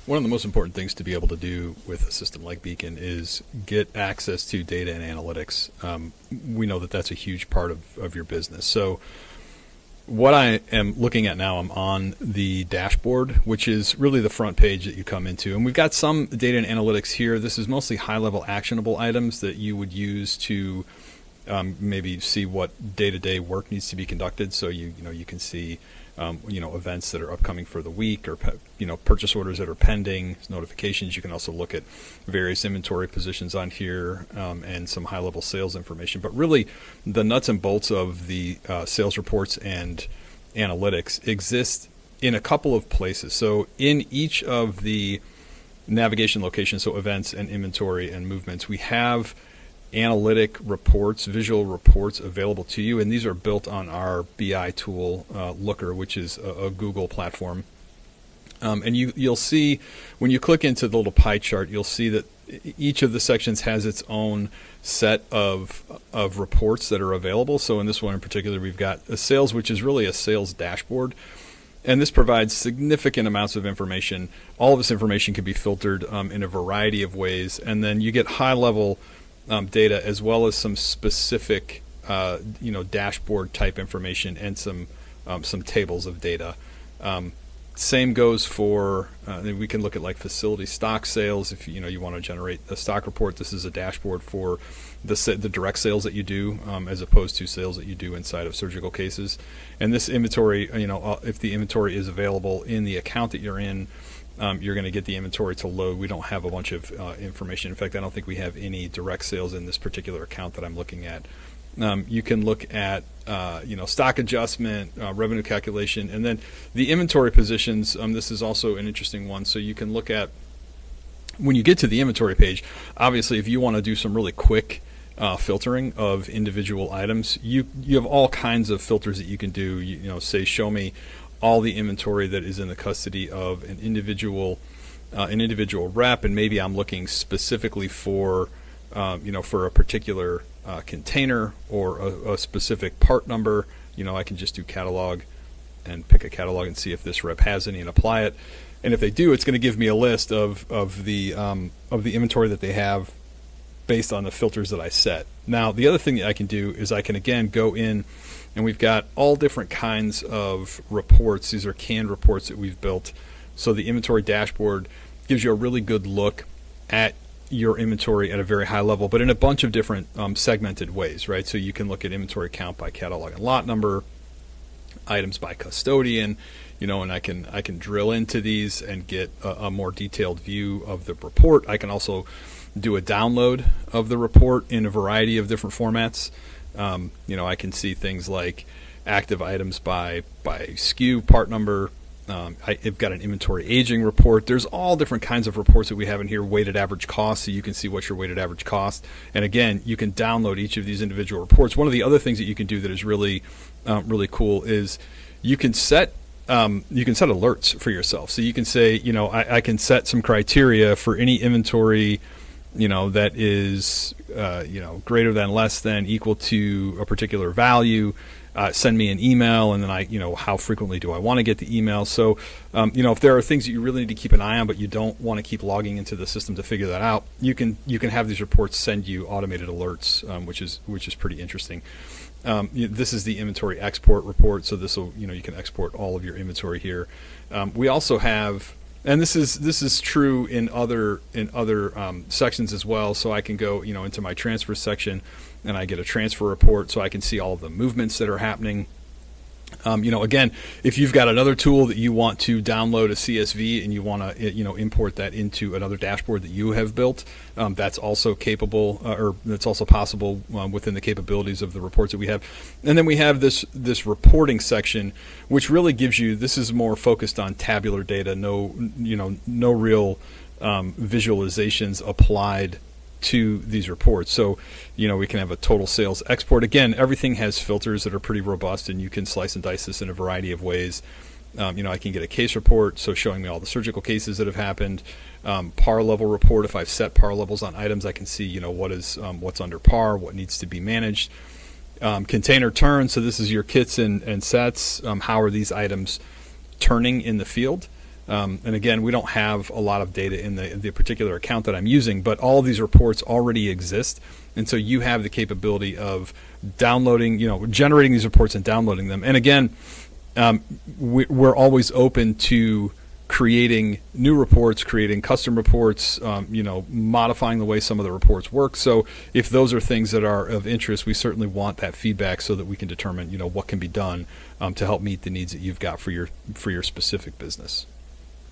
One of the most important things to be able to do with a system like Beacon is get access to data and analytics. We know that that's a huge part of your business. So what I am looking at now, I'm on the dashboard, which is really the front page that you come into. And we've got some data and analytics here. This is mostly high-level actionable items that you would use to maybe see what day-to-day work needs to be conducted. So you can see events that are upcoming for the week, or purchase orders that are pending, notifications. You can also look at various inventory positions on here, and some high-level sales information. But really, the nuts and bolts of the sales reports and analytics exist in a couple of places. So in each of the navigation locations, so events and inventory and movements, we have analytic reports, visual reports available to you, and these are built on our BI tool, Looker, which is a Google platform. And you'll see when you click into the little pie chart, you'll see that each of the sections has its own set of reports that are available. So in this one in particular, we've got a sales, which is really a sales dashboard. And this provides significant amounts of information. All of this information can be filtered in a variety of ways. And then you get high-level data, as well as some specific, dashboard type information, and some tables of data. Same goes for we can look at like facility stock sales. If you want to generate a stock report, this is a dashboard for the direct sales that you do, as opposed to sales that you do inside of surgical cases. And this inventory, if the inventory is available in the account that you're in, you're going to get the inventory to load. We don't have a bunch of information. In fact, I don't think we have any direct sales in this particular account that I'm looking at. You can look at stock adjustment, revenue calculation, and then the inventory positions. This is also an interesting one. So you can look at, when you get to the inventory page, obviously if you want to do some really quick filtering of individual items, you have all kinds of filters that you can do. Say, show me all the inventory that is in the custody of an individual rep, and maybe I'm looking specifically for for a particular container or a specific part number. I can just do catalog and pick a catalog and see if this rep has any and apply it. And if they do, it's going to give me a list of the inventory that they have based on the filters that I set. Now, the other thing that I can do is I can again go in, and we've got all different kinds of reports. These are canned reports that we've built. So the inventory dashboard gives you a really good look at your inventory at a very high level, but in a bunch of different segmented ways, right? So you can look at inventory count by catalog and lot number, items by custodian, and I can drill into these and get a more detailed view of the report. I can also do a download of the report in a variety of different formats. I can see things like active items by SKU, part number. I've got an inventory aging report. There's all different kinds of reports that we have in here. Weighted average cost, so you can see what's your weighted average cost. And again, you can download each of these individual reports. One of the other things that you can do that is really really cool is you can set alerts for yourself. So you can say, I can set some criteria for any inventory that is, greater than, less than, equal to a particular value. Send me an email, and then how frequently do I want to get the email? So, if there are things that you really need to keep an eye on, but you don't want to keep logging into the system to figure that out, you can have these reports send you automated alerts, which is pretty interesting. This is the inventory export report. So this will, you can export all of your inventory here. We also have, and this is true in other sections as well. So I can go, into my transfer section, and I get a transfer report, so I can see all of the movements that are happening. Again, if you've got another tool that you want to download a CSV and you want to, import that into another dashboard that you have built, that's also capable, or that's also possible within the capabilities of the reports that we have. And then we have this reporting section, which really gives you, this is more focused on tabular data, no real visualizations applied to these reports. So, we can have a total sales export. Again, everything has filters that are pretty robust, and you can slice and dice this in a variety of ways. I can get a case report, so showing me all the surgical cases that have happened. Par level report, if I've set par levels on items, I can see, what's under par, what needs to be managed. Container turn, so this is your kits and sets. How are these items turning in the field? And again, we don't have a lot of data in the particular account that I'm using, but all of these reports already exist. And so you have the capability of downloading, generating these reports and downloading them. And again, we're always open to creating new reports, creating custom reports, modifying the way some of the reports work. So if those are things that are of interest, we certainly want that feedback so that we can determine, what can be done to help meet the needs that you've got for your specific business.